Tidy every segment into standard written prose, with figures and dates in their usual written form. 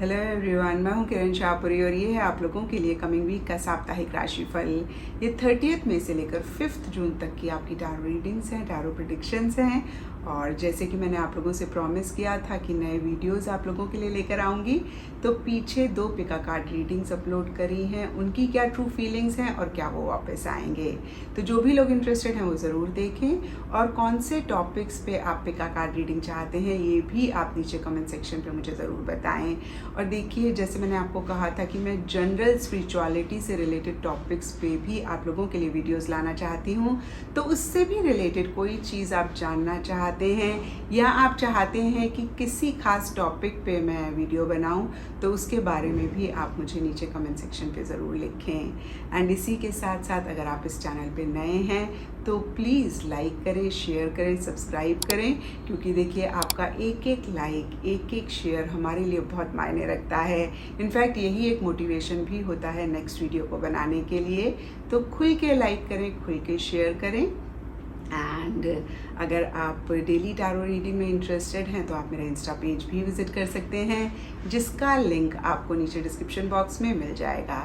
Hello everyone, मैं हूं किरण शाहपुरी और ये है आप लोगों के लिए कमिंग वीक का साप्ताहिक राशिफल। ये 30 मई से लेकर 5 जून तक की आपकी टैरो रीडिंग्स हैं, टैरो प्रेडिक्शंस हैं। और जैसे कि मैंने आप लोगों से प्रॉमिस किया था कि नए वीडियोस आप लोगों के लिए लेकर आऊँगी, तो पीछे 2 पिका कार्ड रीडिंग्स अपलोड करी हैं, उनकी क्या ट्रू फीलिंग्स हैं और क्या वो वापस आएंगे। तो जो भी लोग इंटरेस्टेड हैं वो ज़रूर देखें, और कौन से टॉपिक्स पे आप पिका कार्ड रीडिंग चाहते हैं ये भी आप नीचे कमेंट सेक्शन पे मुझे ज़रूर बताएं। और देखिए, जैसे मैंने आपको कहा था कि मैं जनरल स्पिरिचुअलिटी से रिलेटेड टॉपिक्स पे भी आप लोगों के लिए वीडियोस लाना चाहती हूँ। तो उससे भी रिलेटेड कोई चीज़ आप जानना चाहते हैं या आप चाहते हैं कि किसी खास टॉपिक पे मैं वीडियो बनाऊं, तो उसके बारे में भी आप मुझे नीचे कमेंट सेक्शन पे ज़रूर लिखें। एंड इसी के साथ साथ अगर आप इस चैनल पे नए हैं तो प्लीज़ लाइक करें, शेयर करें, सब्सक्राइब करें, क्योंकि देखिए आपका एक एक लाइक, एक एक शेयर हमारे लिए बहुत मायने रखता है। इनफैक्ट यही एक मोटिवेशन भी होता है नेक्स्ट वीडियो को बनाने के लिए। तो खुल के लाइक करें, खुल के शेयर करें। एंड अगर आप डेली टैरो रीडिंग में इंटरेस्टेड हैं तो आप मेरा इंस्टा पेज भी विज़िट कर सकते हैं, जिसका लिंक आपको नीचे डिस्क्रिप्शन बॉक्स में मिल जाएगा।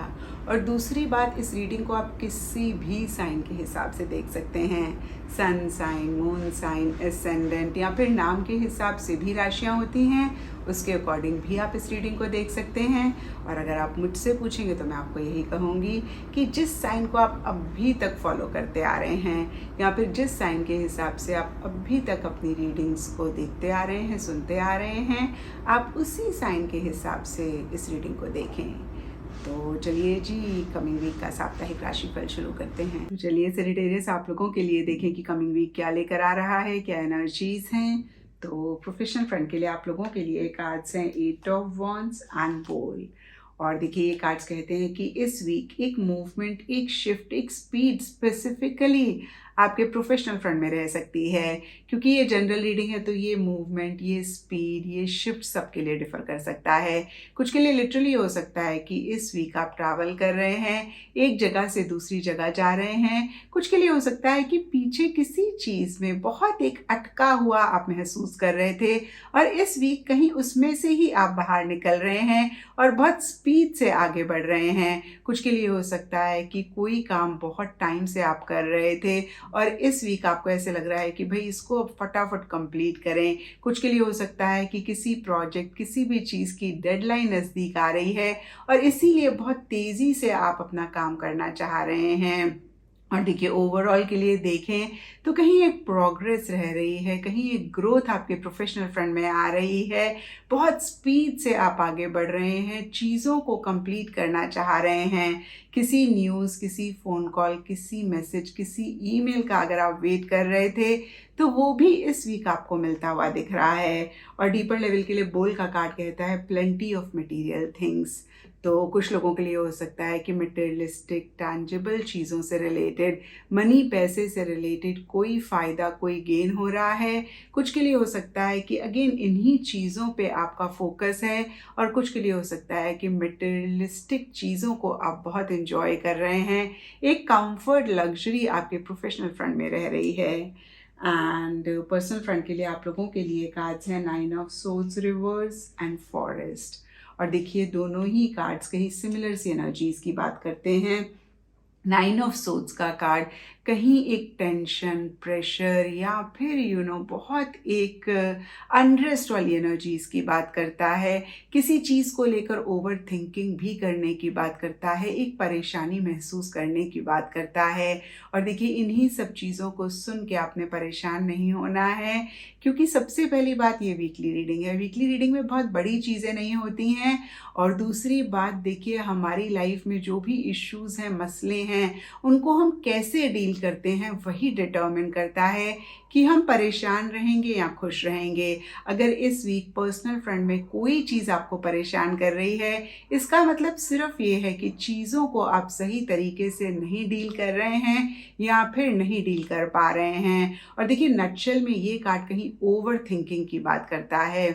और दूसरी बात, इस रीडिंग को आप किसी भी साइन के हिसाब से देख सकते हैं। Sun sign, moon sign, ascendant या फिर नाम के हिसाब से भी राशियाँ होती हैं, उसके अकॉर्डिंग भी आप इस रीडिंग को देख सकते हैं। और अगर आप मुझसे पूछेंगे तो मैं आपको यही कहूँगी कि जिस साइन को आप अभी तक फॉलो करते आ रहे हैं या फिर जिस साइन के हिसाब से आप अभी तक अपनी रीडिंग्स को देखते आ रहे हैं, सुनते आ रहे हैं, आप उसी साइन के हिसाब से इस रीडिंग को देखें। तो चलिए जी, कमिंग वीक का साप्ताहिक राशिफल शुरू करते हैं। तो चलिए सेजिटेरियस, आप लोगों के लिए देखें कि कमिंग वीक क्या लेकर आ रहा है, क्या एनर्जीज हैं। तो प्रोफेशनल फ्रंट के लिए आप लोगों के लिए कार्ड्स हैं 8 ऑफ वॉन्ड्स एंड बोल। और देखिए, ये कार्ड्स कहते हैं कि इस वीक एक मूवमेंट, एक शिफ्ट, एक स्पीड स्पेसिफिकली आपके प्रोफेशनल फ्रंट में रह सकती है। क्योंकि ये जनरल रीडिंग है तो ये मूवमेंट, ये स्पीड, ये शिफ्ट सबके लिए डिफर कर सकता है। कुछ के लिए लिटरली हो सकता है कि इस वीक आप ट्रैवल कर रहे हैं, एक जगह से दूसरी जगह जा रहे हैं। कुछ के लिए हो सकता है कि पीछे किसी चीज़ में बहुत एक अटका हुआ आप महसूस कर रहे थे और इस वीक कहीं उसमें से ही आप बाहर निकल रहे हैं और बहुत स्पीड से आगे बढ़ रहे हैं। कुछ के लिए हो सकता है कि कोई काम बहुत टाइम से आप कर रहे थे और इस वीक आपको ऐसे लग रहा है कि भाई इसको अब फटाफट कंप्लीट करें। कुछ के लिए हो सकता है कि किसी प्रोजेक्ट, किसी भी चीज़ की डेडलाइन नज़दीक आ रही है और इसीलिए बहुत तेज़ी से आप अपना काम करना चाह रहे हैं। और देखिए, ओवरऑल के लिए देखें तो कहीं एक प्रोग्रेस रह रही है, कहीं एक ग्रोथ आपके प्रोफेशनल फ्रंट में आ रही है। बहुत स्पीड से आप आगे बढ़ रहे हैं, चीज़ों को कंप्लीट करना चाह रहे हैं। किसी न्यूज़, किसी फ़ोन कॉल, किसी मैसेज, किसी ईमेल का अगर आप वेट कर रहे थे तो वो भी इस वीक आपको मिलता हुआ दिख रहा है। और डीपर लेवल के लिए बोल का कार्ड कहता है प्लेंटी ऑफ मटेरियल थिंग्स। तो कुछ लोगों के लिए हो सकता है कि मटेरियलिस्टिक, टैंजिबल चीज़ों से रिलेटेड, मनी, पैसे से रिलेटेड कोई फ़ायदा, कोई गेन हो रहा है। कुछ के लिए हो सकता है कि अगेन इन्हीं चीज़ों पे आपका फोकस है और कुछ के लिए हो सकता है कि मटेरियलिस्टिक चीज़ों को आप बहुत एंजॉय कर रहे हैं। एक कंफर्ट, लग्जरी आपके प्रोफेशनल फ्रंट में रह रही है। एंड पर्सनल फ्रंट के लिए आप लोगों के लिए कार्ड्स हैं 9 of swords, reverse and forest. और देखिए, दोनों ही कार्ड्स कहीं सिमिलर सी एनर्जीज की बात करते हैं। 9 ऑफ सोर्ड्स का कार्ड कहीं एक टेंशन, प्रेशर या फिर बहुत एक अनरेस्ट वाली एनर्जीज की बात करता है। किसी चीज़ को लेकर ओवर थिंकिंग भी करने की बात करता है, एक परेशानी महसूस करने की बात करता है। और देखिए, इन्हीं सब चीज़ों को सुन के आपने परेशान नहीं होना है, क्योंकि सबसे पहली बात, ये वीकली रीडिंग है। वीकली रीडिंग में बहुत बड़ी चीज़ें नहीं होती हैं। और दूसरी बात, देखिए, हमारी लाइफ में जो भी इश्यूज़ हैं, मसले हैं, उनको हम कैसे डील करते हैं वही डिटर्मिन करता है कि हम परेशान रहेंगे या खुश रहेंगे। अगर इस वीक पर्सनल फ्रंट में कोई चीज़ आपको परेशान कर रही है, इसका मतलब सिर्फ ये है कि चीज़ों को आप सही तरीके से नहीं डील कर रहे हैं या फिर नहीं डील कर पा रहे हैं। और देखिए, नटशेल में ये कार्ड कहीं ओवर थिंकिंग की बात करता है।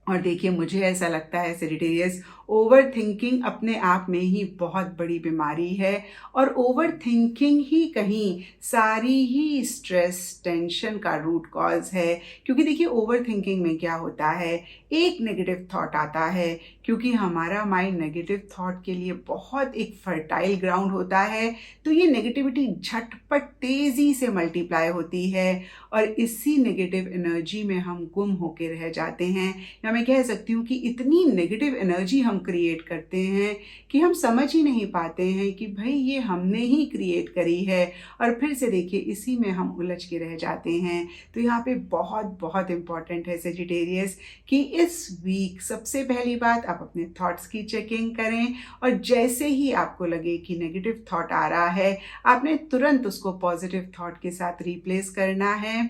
और देखिए, मुझे ऐसा लगता है सेजिटेरियस, ओवर थिंकिंग अपने आप में ही बहुत बड़ी बीमारी है और ओवर थिंकिंग ही कहीं सारी ही स्ट्रेस टेंशन का रूट कॉज है। क्योंकि देखिए ओवर थिंकिंग में क्या होता है, एक नेगेटिव थॉट आता है, क्योंकि हमारा माइंड नेगेटिव थॉट के लिए बहुत एक फर्टाइल ग्राउंड होता है, तो ये नेगेटिविटी झटपट तेज़ी से मल्टीप्लाई होती है और इसी नेगेटिव एनर्जी में हम गुम होके रह जाते हैं। या मैं कह सकती हूँ कि इतनी नेगेटिव एनर्जी हम क्रिएट करते हैं कि हम समझ ही नहीं पाते हैं कि भाई ये हमने ही क्रिएट करी है, और फिर से देखिए इसी में हम उलझ के रह जाते हैं। तो यहाँ पे बहुत बहुत इम्पॉर्टेंट है सेजिटेरियस कि इस वीक सबसे पहली बात आप अपने थॉट्स की चेकिंग करें, और जैसे ही आपको लगे कि नेगेटिव थॉट आ रहा है आपने तुरंत उसको पॉजिटिव थॉट के साथ रिप्लेस करना है।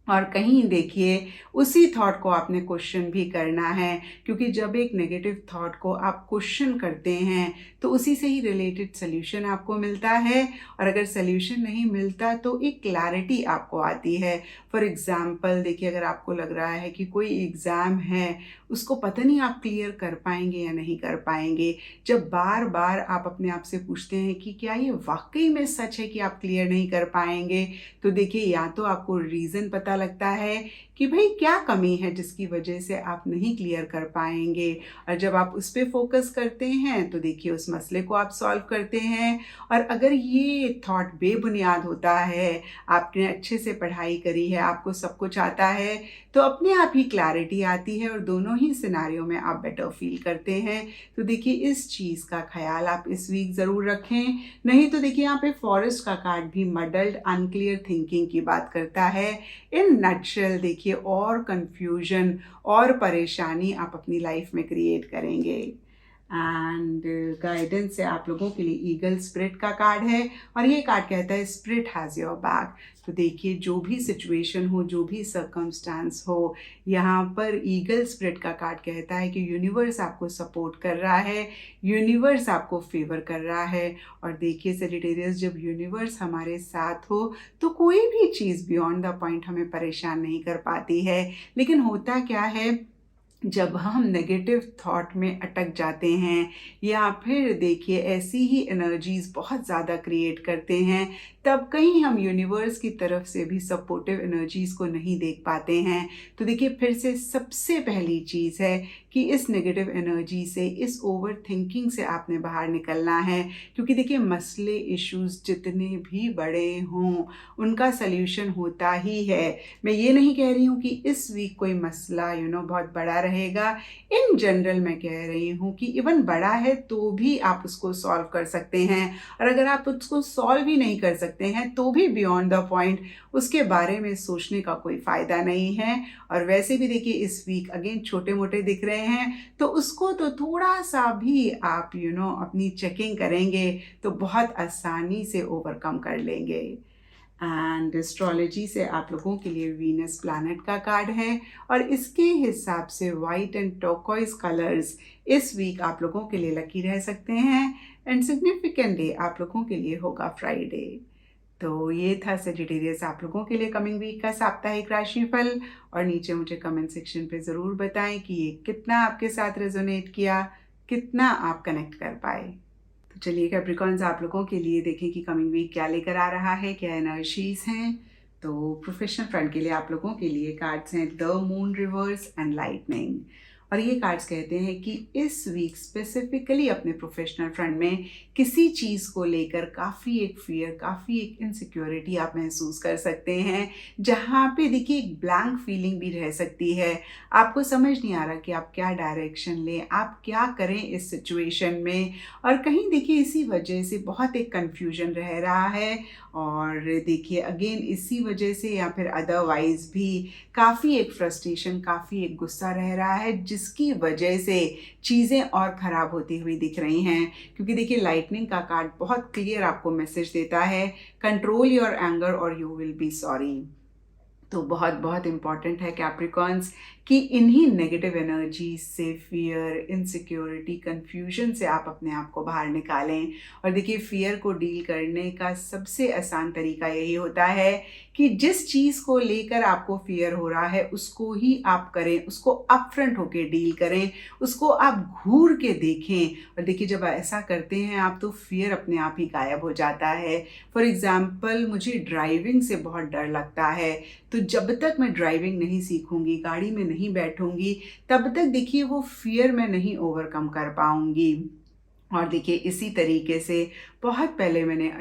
और कहीं देखिए उसी थॉट को आपने क्वेश्चन भी करना है, क्योंकि जब एक नेगेटिव थॉट को आप क्वेश्चन करते हैं तो उसी से ही रिलेटेड सोल्यूशन आपको मिलता है, और अगर सोल्यूशन नहीं मिलता तो एक क्लैरिटी आपको आती है। फॉर एग्जांपल देखिए, अगर आपको लग रहा है कि कोई एग्ज़ाम है उसको पता नहीं आप क्लियर कर पाएंगे या नहीं कर पाएंगे, जब बार बार आप अपने आप से पूछते हैं कि क्या ये वाकई में सच है कि आप क्लियर नहीं कर पाएंगे, तो देखिए या तो आपको रीज़न पता लगता है कि भाई क्या कमी है जिसकी वजह से आप नहीं क्लियर कर पाएंगे, और जब आप उस पर फोकस करते हैं तो देखिए उस मसले को आप सॉल्व करते हैं। और अगर ये थॉट बेबुनियाद होता है, आपने अच्छे से पढ़ाई करी है, आपको सब कुछ आता है, तो अपने आप ही क्लैरिटी आती है और दोनों ही सिनारियों में आप बेटर फील करते हैं। तो देखिए इस चीज़ का ख्याल आप इस वीक ज़रूर रखें। नहीं तो देखिए यहाँ पे फॉरेस्ट का कार्ड भी मडल्ड अनक्लियर थिंकिंग की बात करता है। इन नटशेल देखिए और कंफ्यूजन और परेशानी आप अपनी लाइफ में क्रिएट करेंगे। एंड गाइडेंस है आप लोगों के लिए ईगल स्पिरिट का कार्ड है, और ये कार्ड कहता है स्पिरिट हैज़ योर बैक। तो देखिए जो भी सिचुएशन हो, जो भी सर्कमस्टांस हो, यहाँ पर ईगल स्पिरिट का कार्ड कहता है कि यूनिवर्स आपको सपोर्ट कर रहा है, यूनिवर्स आपको फेवर कर रहा है। और देखिए सेजिटेरियस, जब यूनिवर्स हमारे साथ हो तो कोई भी चीज़ बियॉन्ड द पॉइंट हमें परेशान नहीं कर पाती है। लेकिन होता क्या है, जब हम नेगेटिव थॉट में अटक जाते हैं या फिर देखिए ऐसी ही एनर्जीज बहुत ज़्यादा क्रिएट करते हैं, तब कहीं हम यूनिवर्स की तरफ से भी सपोर्टिव एनर्जीज को नहीं देख पाते हैं। तो देखिए फिर से सबसे पहली चीज़ है कि इस नेगेटिव एनर्जी से, इस ओवर थिंकिंग से आपने बाहर निकलना है। क्योंकि देखिए मसले, इश्यूज जितने भी बड़े हों उनका सल्यूशन होता ही है। मैं ये नहीं कह रही हूँ कि इस वीक कोई मसला बहुत बड़ा रहेगा। इन जनरल मैं कह रही हूँ कि इवन बड़ा है तो भी आप उसको सॉल्व कर सकते हैं, और अगर आप उसको सॉल्व ही नहीं कर सकते हैं तो भी बियॉन्ड द पॉइंट उसके बारे में सोचने का कोई फ़ायदा नहीं है। और वैसे भी देखिए इस वीक अगेन छोटे मोटे दिख रहे हैं, तो उसको तो थोड़ा सा भी आप अपनी चेकिंग करेंगे तो बहुत आसानी से ओवरकम कर लेंगे। एंड एस्ट्रोलॉजी से आप लोगों के लिए वीनस प्लैनेट का कार्ड है, और इसके हिसाब से वाइट एंड टर्कोइज कलर्स इस वीक आप लोगों के लिए लकी रह सकते हैं। एंड सिग्निफिकेंट डे आप लोगों के लिए होगा फ्राइडे। तो ये था सेजिटेरियस आप लोगों के लिए कमिंग वीक का साप्ताहिक राशिफल। और नीचे मुझे कमेंट सेक्शन पे ज़रूर बताएं कि ये कितना आपके साथ रेजोनेट किया, कितना आप कनेक्ट कर पाए। तो चलिए कैप्रिकॉन्स आप लोगों के लिए देखें कि कमिंग वीक क्या लेकर आ रहा है, क्या एनर्जीज हैं। तो प्रोफेशनल फ्रंट के लिए आप लोगों के लिए कार्ड्स हैं the moon, reverse and lightning. और ये कार्ड्स कहते हैं कि इस वीक स्पेसिफिकली अपने प्रोफेशनल फ्रंट में किसी चीज़ को लेकर काफ़ी एक फियर, काफ़ी एक इनसिक्योरिटी आप महसूस कर सकते हैं, जहाँ पे देखिए एक ब्लैंक फीलिंग भी रह सकती है। आपको समझ नहीं आ रहा कि आप क्या डायरेक्शन लें, आप क्या करें इस सिचुएशन में, और कहीं देखिए इसी वजह से बहुत एक कन्फ्यूजन रह रहा है। और देखिए अगेन इसी वजह से या फिर अदरवाइज भी काफ़ी एक फ्रस्ट्रेशन, काफ़ी एक गुस्सा रह रहा है, जिसकी वजह से चीज़ें और ख़राब होती हुई दिख रही हैं। क्योंकि देखिए लाइटनिंग का कार्ड बहुत क्लियर आपको मैसेज देता है, कंट्रोल योर एंगर और यू विल बी सॉरी। तो बहुत बहुत इम्पॉर्टेंट है कैप्रिकॉन्स कि इन्हीं नेगेटिव एनर्जी से, फियर, इनसिक्योरिटी, कन्फ्यूजन से आप अपने आप को बाहर निकालें। और देखिए, फियर को डील करने का सबसे आसान तरीका यही होता है कि जिस चीज़ को लेकर आपको फियर हो रहा है उसको ही आप करें, उसको अपफ्रंट होके डील करें, उसको आप घूर के देखें। और देखिए, जब ऐसा करते हैं आप तो फियर अपने आप ही गायब हो जाता है। फॉर एग्ज़ाम्पल, मुझे ड्राइविंग से बहुत डर लगता है, तो जब तक मैं ड्राइविंग नहीं सीखूंगी, गाड़ी में नहीं बैठूंगी, तब तक देखिए वो फियर मैं नहीं ओवरकम कर पाऊंगी। और देखिए, इसी तरीके से बहुत पहले मैंने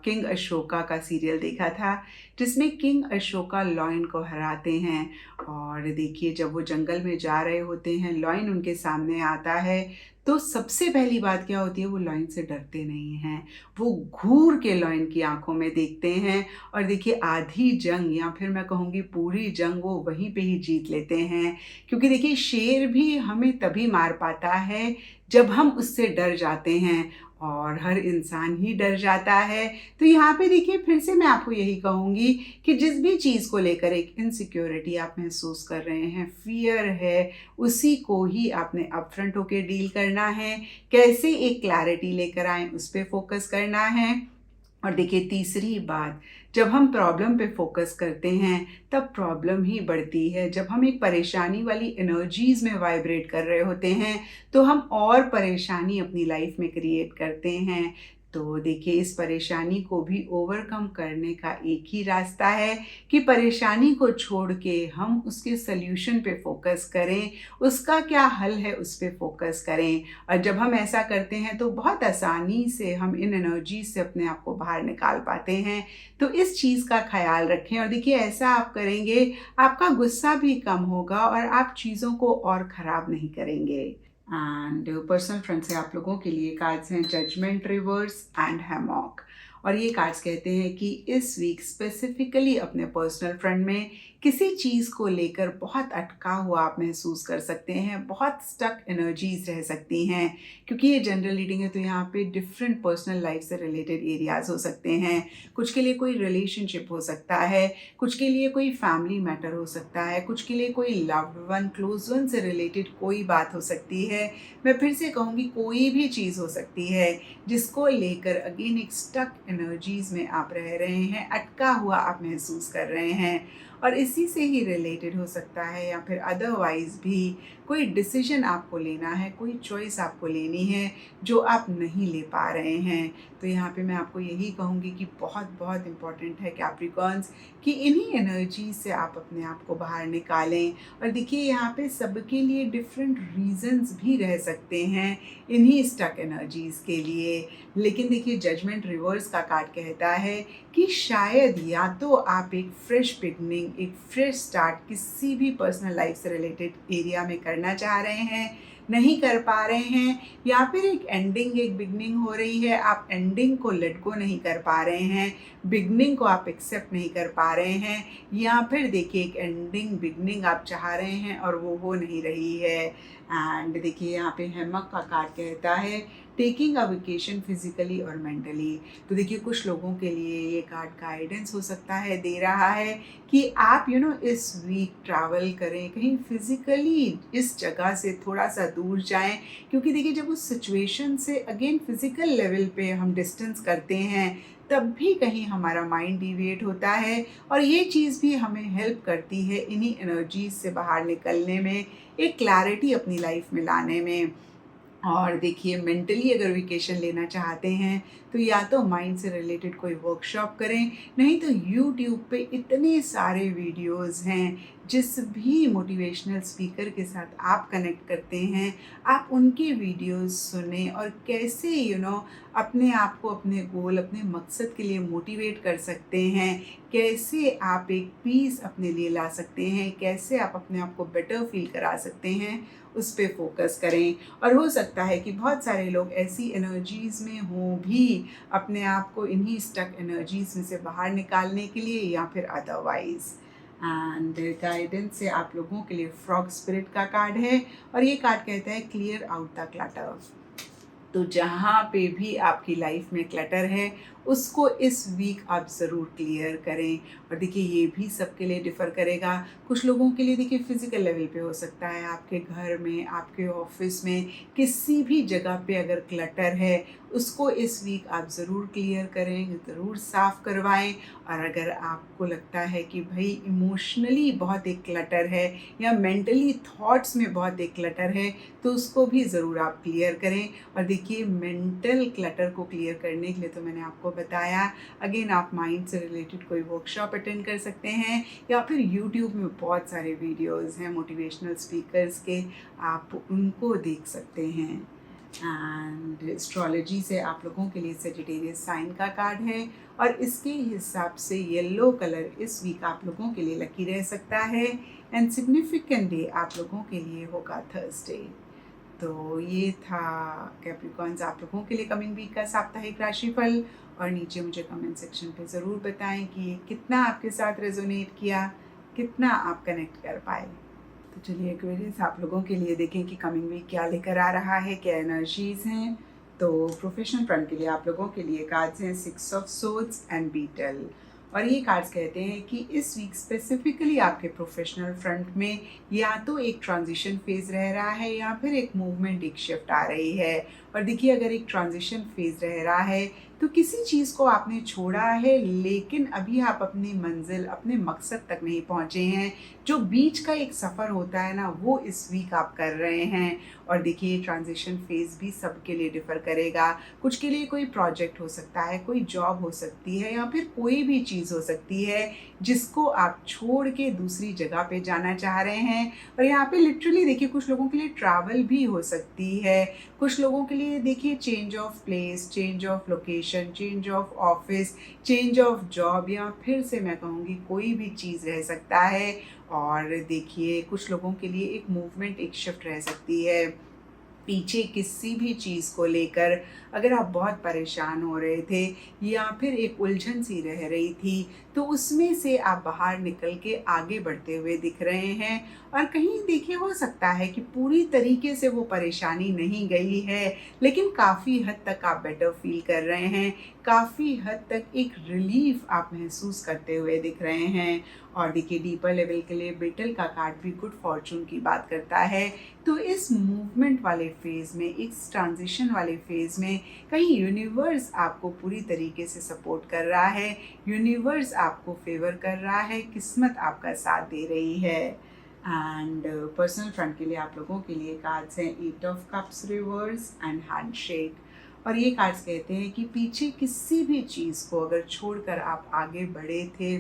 किंग अशोका का सीरियल देखा था, जिसमें किंग अशोका लॉयन को हराते हैं। और देखिए, जब वो जंगल में जा रहे होते हैं, लॉयन उनके सामने आता है, तो सबसे पहली बात क्या होती है, वो लॉयन से डरते नहीं हैं। वो घूर के लॉयन की आंखों में देखते हैं। और देखिए, आधी जंग या फिर मैं कहूँगी पूरी जंग वो वहीं पे ही जीत लेते हैं। क्योंकि देखिए, शेर भी हमें तभी मार पाता है जब हम उससे डर जाते हैं, और हर इंसान ही डर जाता है। तो यहाँ पे देखिए, फिर से मैं आपको यही कहूँगी कि जिस भी चीज़ को लेकर एक इनसिक्योरिटी आप महसूस कर रहे हैं, फियर है, उसी को ही आपने अपफ्रंट होके डील करना है। कैसे एक क्लैरिटी लेकर आएँ, उस पर फोकस करना है। और देखिए, तीसरी बात, जब हम प्रॉब्लम पे फोकस करते हैं तब प्रॉब्लम ही बढ़ती है। जब हम एक परेशानी वाली एनर्जीज में वाइब्रेट कर रहे होते हैं तो हम और परेशानी अपनी लाइफ में क्रिएट करते हैं। तो देखिए, इस परेशानी को भी ओवरकम करने का एक ही रास्ता है कि परेशानी को छोड़ के हम उसके सल्यूशन पे फोकस करें, उसका क्या हल है उस पे फोकस करें। और जब हम ऐसा करते हैं तो बहुत आसानी से हम इन एनर्जी से अपने आप को बाहर निकाल पाते हैं। तो इस चीज़ का ख्याल रखें। और देखिए, ऐसा आप करेंगे, आपका गुस्सा भी कम होगा और आप चीज़ों को और ख़राब नहीं करेंगे। एंड पर्सनल फ्रंट से आप लोगों के लिए कार्ड्स हैं जजमेंट, रिवर्स एंड हैमॉक। और ये कार्ड्स कहते हैं कि इस वीक स्पेसिफिकली अपने पर्सनल फ्रंट में किसी चीज़ को लेकर बहुत अटका हुआ आप महसूस कर सकते हैं, बहुत स्टक एनर्जीज रह सकती हैं। क्योंकि ये जनरल रीडिंग है तो यहाँ पे डिफरेंट पर्सनल लाइफ से रिलेटेड एरियाज हो सकते हैं। कुछ के लिए कोई रिलेशनशिप हो सकता है, कुछ के लिए कोई फैमिली मैटर हो सकता है, कुछ के लिए कोई लव्ड वन, क्लोज वन से रिलेटेड कोई बात हो सकती है। मैं फिर से कहूँगी, कोई भी चीज़ हो सकती है जिसको लेकर अगेन एक स्टक एनर्जीज में आप रह रहे हैं, अटका हुआ आप महसूस कर रहे हैं। और इसी से ही रिलेटेड हो सकता है, या फिर अदरवाइज भी कोई डिसीजन आपको लेना है, कोई चॉइस आपको लेनी है जो आप नहीं ले पा रहे हैं। तो यहाँ पे मैं आपको यही कहूँगी कि बहुत बहुत इम्पॉर्टेंट है कैप्रिकॉर्न्स कि इन्हीं एनर्जी से आप अपने आप को बाहर निकालें। और देखिए, यहाँ पे सबके लिए डिफरेंट रीजंस भी रह सकते हैं इन्हीं स्टक एनर्जीज के लिए। लेकिन देखिए, जजमेंट रिवर्स का कार्ड कहता है कि शायद या तो आप एक फ्रेश बिगनिंग, एक फ्रेश स्टार्ट किसी भी पर्सनल लाइफ से रिलेटेड एरिया में करना चाह रहे हैं, नहीं कर पा रहे हैं, या फिर एक एंडिंग, एक बिगनिंग हो रही है, आप एंडिंग को लेट गो नहीं कर पा रहे हैं, बिगनिंग को आप एक्सेप्ट नहीं कर पा रहे हैं, या फिर देखिए, एक एंडिंग बिगनिंग आप चाह रहे हैं और वो हो नहीं रही है। एंड देखिए, यहाँ पे हैमक का कार्ड कहता है टेकिंग अ वेकेशन फिजिकली और मेंटली। तो देखिए, कुछ लोगों के लिए ये कार्ड गाइडेंस हो सकता है, दे रहा है कि आप इस वीक ट्रैवल करें, कहीं फिजिकली इस जगह से थोड़ा सा दूर जाएं। क्योंकि देखिए, जब उस सिचुएशन से अगेन फिजिकल लेवल पे हम डिस्टेंस करते हैं तब भी कहीं हमारा माइंड डिविएट होता है, और ये चीज़ भी हमें हेल्प करती है इन्हीं एनर्जीज से बाहर निकलने में, एक क्लैरिटी अपनी लाइफ में लाने में। और देखिए, मेंटली अगर वेकेशन लेना चाहते हैं तो या तो माइंड से रिलेटेड कोई वर्कशॉप करें, नहीं तो यूट्यूब पे इतने सारे वीडियोस हैं, जिस भी मोटिवेशनल स्पीकर के साथ आप कनेक्ट करते हैं, आप उनके वीडियोस सुने और कैसे अपने आप को अपने गोल, अपने मकसद के लिए मोटिवेट कर सकते हैं, कैसे आप एक पीस अपने लिए ला सकते हैं, कैसे आप अपने आप को बेटर फील करा सकते हैं, उस पर फोकस करें। और हो सकता है कि बहुत सारे लोग ऐसी एनर्जीज़ में हों भी, अपने आप को इन्हीं स्टक एनर्जीज़ में से बाहर निकालने के लिए, या फिर अदरवाइज। एंड गाइडेंस से आप लोगों के लिए फ्रॉग स्पिरिट का कार्ड है, और ये कार्ड कहता है क्लियर आउट द क्लटर। तो जहाँ पे भी आपकी लाइफ में क्लटर है उसको इस वीक आप ज़रूर क्लियर करें। और देखिए ये भी सबके लिए डिफ़र करेगा। कुछ लोगों के लिए देखिए फ़िज़िकल लेवल पे हो सकता है, आपके घर में, आपके ऑफ़िस में, किसी भी जगह पे अगर क्लटर है उसको इस वीक आप ज़रूर क्लियर करें, ज़रूर साफ़ करवाएं। और अगर आपको लगता है कि भाई इमोशनली बहुत एक क्लटर है या मेंटली थॉट्स में बहुत एक क्लटर है तो उसको भी ज़रूर आप क्लियर करें। और देखिए मेंटल क्लटर को क्लियर करने के लिए तो मैंने आपको बताया, अगेन आप माइंड से रिलेटेड कोई वर्कशॉप अटेंड कर सकते हैं या फिर यूट्यूब में बहुत सारे वीडियोस हैं मोटिवेशनल स्पीकर्स के, आप उनको देख सकते हैं। एंड एस्ट्रोलॉजी से आप लोगों के लिए सेजिटेरियस साइन का कार्ड है और इसके हिसाब से येलो कलर इस वीक आप लोगों के लिए लकी रह सकता है। एंड सिग्निफिकेंट डे आप लोगों के लिए होगा थर्सडे। तो ये था कैप्रिकॉर्न्स आप लोगों के लिए कमिंग वीक का साप्ताहिक राशिफल। और नीचे मुझे कमेंट सेक्शन पे ज़रूर बताएं कि ये कितना आपके साथ रेजोनेट किया, कितना आप कनेक्ट कर पाए। तो चलिए एक्वेरियस आप लोगों के लिए देखें कि कमिंग वीक क्या लेकर आ रहा है, क्या एनर्जीज़ हैं। तो प्रोफेशनल फ्रंट के लिए आप लोगों के लिए कार्ड्स हैं 6 ऑफ सोर्ड्स एंड बीटल। और ये कार्ड्स कहते हैं कि इस वीक स्पेसिफिकली आपके प्रोफेशनल फ्रंट में या तो एक ट्रांजिशन फेज रह रहा है या फिर एक मूवमेंट, एक शिफ्ट आ रही है। और देखिए अगर एक ट्रांजिशन फेज रह रहा है तो किसी चीज़ को आपने छोड़ा है लेकिन अभी आप अपनी मंजिल, अपने मकसद तक नहीं पहुँचे हैं। जो बीच का एक सफ़र होता है ना वो इस वीक आप कर रहे हैं। और देखिए ट्रांजिशन फेज़ भी सबके लिए डिफ़र करेगा। कुछ के लिए कोई प्रोजेक्ट हो सकता है, कोई जॉब हो सकती है या फिर कोई भी चीज़ हो सकती है जिसको आप छोड़ के दूसरी जगह पे जाना चाह रहे हैं। और यहाँ पे लिटरली देखिए कुछ लोगों के लिए ट्रैवल भी हो सकती है, कुछ लोगों के लिए देखिए change of place, change of location, change of office, change of job, या फिर से मैं कहूँगी कोई भी चीज़ रह सकता है। और देखिए कुछ लोगों के लिए एक मूवमेंट, एक शिफ्ट रह सकती है। पीछे किसी भी चीज़ को लेकर अगर आप बहुत परेशान हो रहे थे या फिर एक उलझन सी रह रही थी तो उसमें से आप बाहर निकल के आगे बढ़ते हुए दिख रहे हैं। और कहीं देखिए हो सकता है कि पूरी तरीके से वो परेशानी नहीं गई है लेकिन काफ़ी हद तक आप बेटर फील कर रहे हैं, काफ़ी हद तक एक रिलीफ आप महसूस करते हुए दिख रहे हैं। और देखिए डीपर लेवल के लिए बेटल का कार्ड भी गुड फॉर्चून की बात करता है। तो इस मूवमेंट वाले फेज़ में, इस ट्रांजिशन वाले फेज़ में कहीं यूनिवर्स आपको पूरी तरीके से सपोर्ट कर रहा है, यूनिवर्स आपको फेवर कर रहा है, किस्मत आपका साथ दे रही है। एंड पर्सनल फ्रंट के लिए आप लोगों के लिए कार्ड्स हैं 8 of cups reverse and handshake. और ये कार्ड्स कहते हैं कि पीछे किसी भी चीज़ को अगर छोड़कर आप आगे बढ़े थे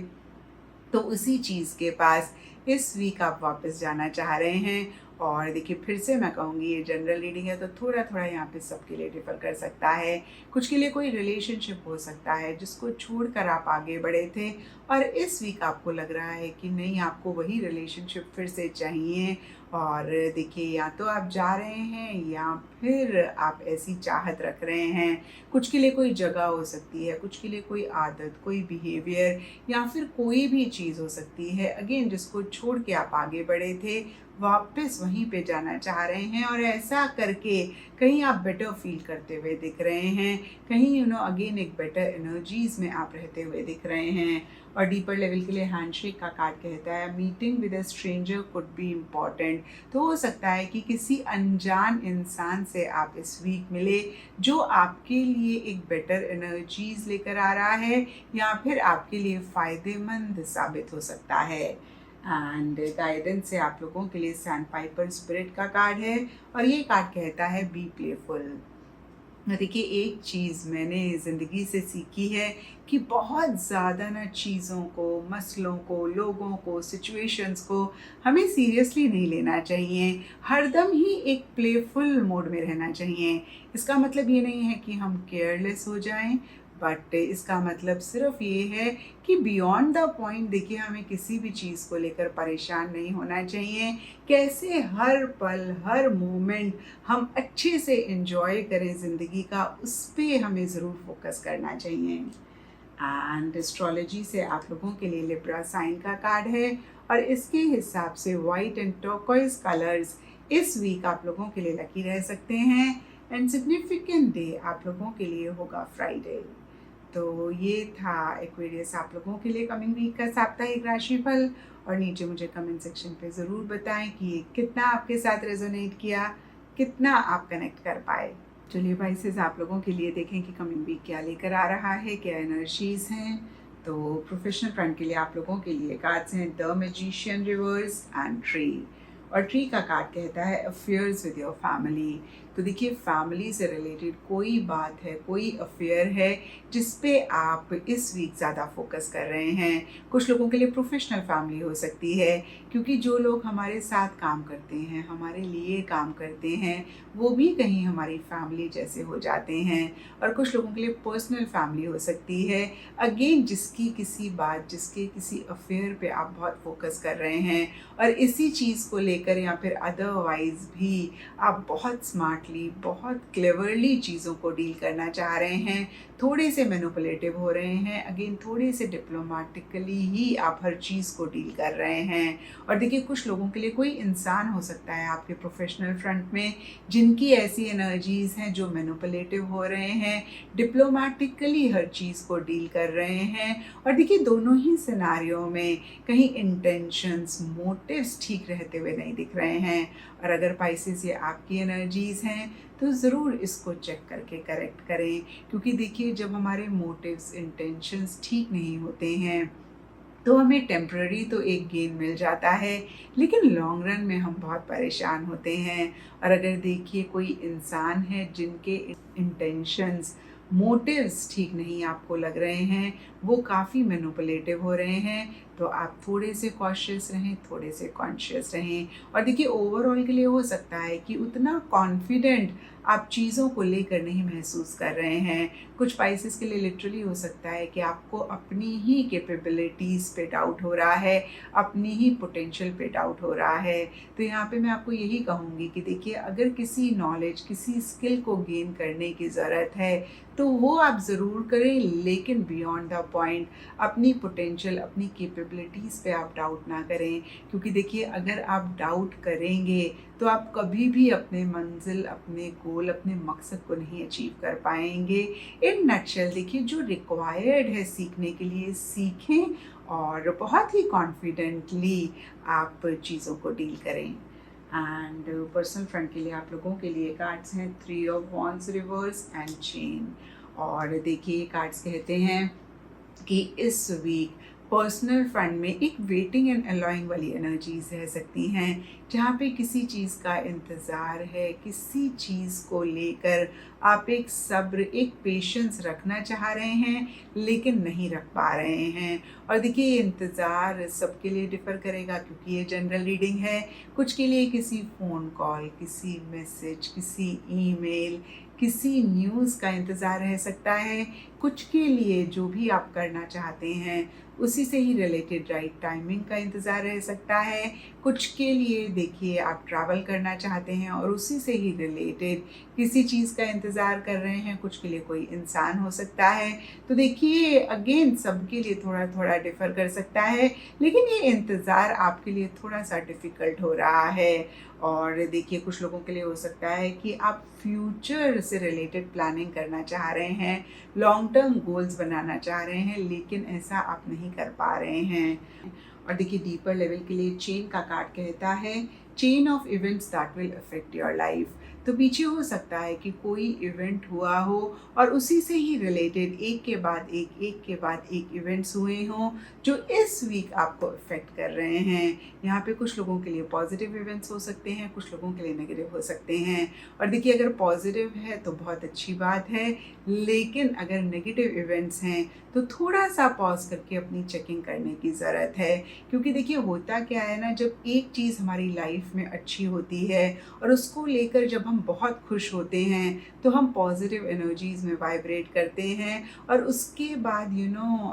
तो उसी चीज़ के पास इस वीक आप वापस जाना चाह रहे हैं। और देखिए फिर से मैं कहूँगी ये जनरल रीडिंग है तो थोड़ा थोड़ा यहाँ पे सबके लिए डिफ़र कर सकता है। कुछ के लिए कोई रिलेशनशिप हो सकता है जिसको छोड़कर आप आगे बढ़े थे और इस वीक आपको लग रहा है कि नहीं, आपको वही रिलेशनशिप फिर से चाहिए। और देखिए या तो आप जा रहे हैं या फिर आप ऐसी चाहत रख रहे हैं। कुछ के लिए कोई जगह हो सकती है, कुछ के लिए कोई आदत, कोई बिहेवियर या फिर कोई भी चीज़ हो सकती है अगेन जिसको छोड़ के आप आगे बढ़े थे, वापस वहीं पे जाना चाह रहे हैं। और ऐसा करके कहीं आप बेटर फील करते हुए दिख रहे हैं, कहीं अगेन एक बेटर एनर्जीज़ में आप रहते हुए दिख रहे हैं। और डीपर लेवल के लिए हैंडशेक का कार्ड कहता है meeting with a stranger could be important. तो हो सकता है कि किसी अनजान इंसान से आप इस वीक मिले जो आपके लिए एक बेटर एनर्जीज़ लेकर आ रहा है या फिर आपके लिए फ़ायदेमंद साबित हो सकता है। एंड गाइडेंस से आप लोगों के लिए सैंड पाइपर स्पिरिट का कार्ड है और ये कार्ड कहता है बी प्लेफुल। देखिए एक चीज़ मैंने ज़िंदगी से सीखी है कि बहुत ज़्यादा ना चीज़ों को, मसलों को, लोगों को, सिचुएशंस को हमें सीरियसली नहीं लेना चाहिए। हरदम ही एक प्लेफुल मोड में रहना चाहिए। इसका मतलब ये नहीं है कि हम केयरलेस हो जाएं, बट इसका मतलब सिर्फ ये है कि बियॉन्ड द पॉइंट देखिए हमें किसी भी चीज़ को लेकर परेशान नहीं होना चाहिए। कैसे हर पल, हर मोमेंट हम अच्छे से एंजॉय करें ज़िंदगी का, उस पर हमें ज़रूर फोकस करना चाहिए। एंड एस्ट्रोलॉजी से आप लोगों के लिए लिब्रा साइन का कार्ड है और इसके हिसाब से वाइट एंड टर्कोइज कलर्स इस वीक आप लोगों के लिए लकी रह सकते हैं। एंड सिग्निफिकेंट डे आप लोगों के लिए होगा फ्राइडे। तो ये था एक्वेरियस आप लोगों के लिए कमिंग वीक का साप्ताहिक राशिफल। और नीचे मुझे कमेंट सेक्शन पे ज़रूर बताएं कि ये कितना आपके साथ रेजोनेट किया, कितना आप कनेक्ट कर पाए। चलिए वाइसेस आप लोगों के लिए देखें कि कमिंग वीक क्या लेकर आ रहा है, क्या एनर्जीज हैं। तो प्रोफेशनल फ्रंट के लिए आप लोगों के लिए कार्ड्स हैं the magician, reverse and tree. और ट्री का कार्ड कहता है अफेयर्स विद योर फैमिली। तो देखिए फैमिली से रिलेटेड कोई बात है, कोई अफेयर है जिस पे आप इस वीक ज़्यादा फोकस कर रहे हैं। कुछ लोगों के लिए प्रोफेशनल फैमिली हो सकती है, क्योंकि जो लोग हमारे साथ काम करते हैं, हमारे लिए काम करते हैं, वो भी कहीं हमारी फैमिली जैसे हो जाते हैं। और कुछ लोगों के लिए पर्सनल फैमिली हो सकती है, अगेन जिसकी किसी बात, जिसके किसी अफेयर पे आप बहुत फोकस कर रहे हैं और इसी चीज़ को लेकर या फिर अदरवाइज भी आप बहुत स्मार्टली, बहुत क्लेवरली चीज़ों को डील करना चाह रहे हैं, थोड़े से मैनिपुलेटिव हो रहे हैं, अगेन थोड़े से डिप्लोमेटिकली ही आप हर चीज़ को डील कर रहे हैं। और देखिए कुछ लोगों के लिए कोई इंसान हो सकता है आपके प्रोफेशनल फ्रंट में जिनकी ऐसी एनर्जीज़ हैं जो मैनिपुलेटिव हो रहे हैं, डिप्लोमेटिकली हर चीज़ को डील कर रहे हैं। और देखिए दोनों ही सिनारियों में कहीं इंटेंशंस, मोटिव्स ठीक रहते हुए नहीं दिख रहे हैं। और अगर पाइसेस ये आपकी एनर्जीज़ हैं तो ज़रूर इसको चेक करके करेक्ट करें, क्योंकि देखिए जब हमारे मोटिव्स, इंटेंशंस ठीक नहीं होते हैं तो हमें टेम्प्ररी तो एक गेन मिल जाता है, लेकिन लॉन्ग रन में हम बहुत परेशान होते हैं। और अगर देखिए कोई इंसान है जिनके इंटेंशंस, मोटिव्स ठीक नहीं आपको लग रहे हैं, वो काफ़ी मैनिपुलेटिव हो रहे हैं, तो आप थोड़े से कॉशियस रहें, थोड़े से कॉन्शियस रहें। और देखिए ओवरऑल के लिए हो सकता है कि उतना कॉन्फिडेंट आप चीज़ों को लेकर नहीं महसूस कर रहे हैं। कुछ पाइसेस के लिए लिटरली हो सकता है कि आपको अपनी ही कैपेबिलिटीज़ पे डाउट हो रहा है, अपनी ही पोटेंशियल पे डाउट हो रहा है। तो यहाँ पे मैं आपको यही कहूँगी कि देखिए अगर किसी नॉलेज, किसी स्किल को गेन करने की ज़रूरत है तो वो आप ज़रूर करें, लेकिन बियॉन्ड द पॉइंट अपनी पोटेंशियल, अपनी कैपेबिलिटीज़ पे आप डाउट ना करें। क्योंकि देखिए अगर आप डाउट करेंगे तो आप कभी भी अपने मंजिल, अपने गोल, अपने मकसद को नहीं अचीव कर पाएंगे। इन नटशेल देखिए जो रिक्वायर्ड है सीखने के लिए सीखें और बहुत ही कॉन्फिडेंटली आप चीज़ों को डील करें। एंड पर्सनल फ्रंट के लिए आप लोगों के लिए कार्ड्स हैं 3 of wands, reverse and chain. और देखिए कार्ड्स कहते हैं कि इस वीक पर्सनल फ्रंट में एक वेटिंग एंड अलाउइंग वाली एनर्जीज रह सकती हैं, जहाँ पे किसी चीज़ का इंतज़ार है, किसी चीज़ को लेकर आप एक सब्र, एक पेशेंस रखना चाह रहे हैं लेकिन नहीं रख पा रहे हैं। और देखिए ये इंतज़ार सबके लिए डिफ़र करेगा, क्योंकि ये जनरल रीडिंग है। कुछ के लिए किसी फ़ोन कॉल, किसी मैसेज, किसी ईमेल, किसी न्यूज़ का इंतज़ार रह सकता है। कुछ के लिए जो भी आप करना चाहते हैं उसी से ही रिलेटेड राइट टाइमिंग का इंतज़ार रह सकता है। कुछ के लिए देखिए आप ट्रैवल करना चाहते हैं और उसी से ही रिलेटेड किसी चीज़ का इंतज़ार कर रहे हैं। कुछ के लिए कोई इंसान हो सकता है। तो देखिए अगेन सबके लिए थोड़ा थोड़ा डिफ़र कर सकता है, लेकिन ये इंतज़ार आपके लिए थोड़ा सा डिफ़िकल्ट हो रहा है। और देखिए कुछ लोगों के लिए हो सकता है कि आप फ्यूचर से रिलेटेड प्लानिंग करना चाह रहे हैं, लॉन्ग टर्म गोल्स बनाना चाह रहे हैं, लेकिन ऐसा आप नहीं कर पा रहे हैं। और देखिए डीपर लेवल के लिए चेन का कार्ड कहता है chain of events that will affect your life. तो पीछे हो सकता है कि कोई इवेंट हुआ हो और उसी से ही रिलेटेड एक के बाद एक इवेंट्स हुए हों जो इस वीक आपको अफेक्ट कर रहे हैं। यहाँ पे कुछ लोगों के लिए पॉजिटिव इवेंट्स हो सकते हैं, कुछ लोगों के लिए नेगेटिव हो सकते हैं। और देखिए अगर पॉजिटिव है तो बहुत अच्छी बात है, लेकिन अगर नेगेटिव इवेंट्स हैं तो थोड़ा सा पॉज करके अपनी चेकिंग करने की ज़रूरत है। क्योंकि देखिए होता क्या है ना, जब एक चीज़ हमारी लाइफ में अच्छी होती है और उसको लेकर जब हम बहुत खुश होते हैं तो हम पॉजिटिव एनर्जीज़ में वाइब्रेट करते हैं और उसके बाद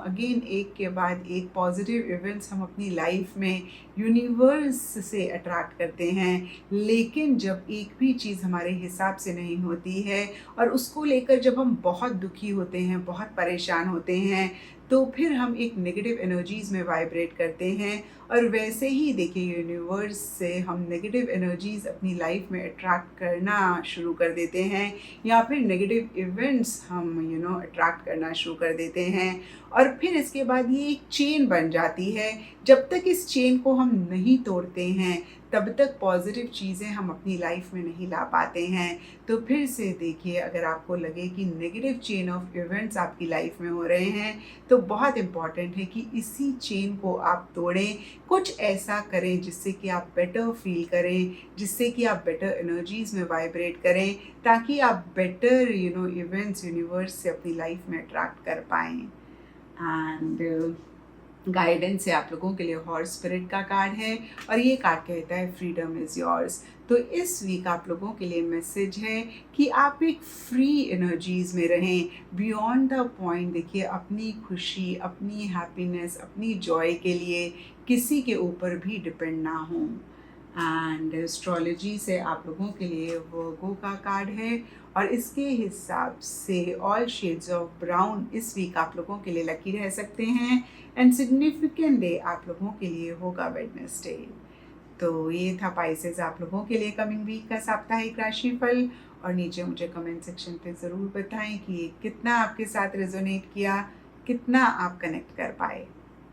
अगेन एक के बाद एक पॉजिटिव इवेंट्स हम अपनी लाइफ में यूनिवर्स से अट्रैक्ट करते हैं। लेकिन जब एक भी चीज़ हमारे हिसाब से नहीं होती है और उसको लेकर जब हम बहुत दुखी होते हैं, बहुत परेशान होते हैं, तो फिर हम एक नेगेटिव एनर्जीज़ में वाइब्रेट करते हैं और वैसे ही देखिए यूनिवर्स से हम नेगेटिव एनर्जीज़ अपनी लाइफ में अट्रैक्ट करना शुरू कर देते हैं या फिर नेगेटिव इवेंट्स हम अट्रैक्ट करना शुरू कर देते हैं और फिर इसके बाद ये एक चेन बन जाती है। जब तक इस चेन को हम नहीं तोड़ते हैं तब तक पॉजिटिव चीज़ें हम अपनी लाइफ में नहीं ला पाते हैं। तो फिर से देखिए, अगर आपको लगे कि नेगेटिव चेन ऑफ इवेंट्स आपकी लाइफ में हो रहे हैं तो बहुत इम्पॉर्टेंट है कि इसी चेन को आप तोड़ें, कुछ ऐसा करें जिससे कि आप बेटर फील करें, जिससे कि आप बेटर एनर्जीज़ में वाइब्रेट करें, ताकि आप बेटर इवेंट्स यूनिवर्स से अपनी लाइफ में अट्रैक्ट कर पाएँ। एंड गाइडेंस है आप लोगों के लिए हॉर्स स्पिरिट का कार्ड है और ये कार्ड कहता है फ्रीडम इज़ योर्स। तो इस वीक आप लोगों के लिए मैसेज है कि आप एक फ्री एनर्जीज़ में रहें, बियॉन्ड द पॉइंट। देखिए, अपनी खुशी, अपनी हैप्पीनेस, अपनी जॉय के लिए किसी के ऊपर भी डिपेंड ना हों। एंड एस्ट्रोलॉजी से आप लोगों के लिए वर्गो का कार्ड है और इसके हिसाब से ऑल शेड्स ऑफ ब्राउन इस वीक आप लोगों के लिए लकी रह सकते हैं एंड सिग्निफिकेंट डे आप लोगों के लिए होगा वेडनेसडे। तो ये था पाइसेस आप लोगों के लिए कमिंग वीक का साप्ताहिक राशिफल। और नीचे मुझे कमेंट सेक्शन पे ज़रूर बताएं कि ये कितना आपके साथ रेजोनेट किया, कितना आप कनेक्ट कर पाए।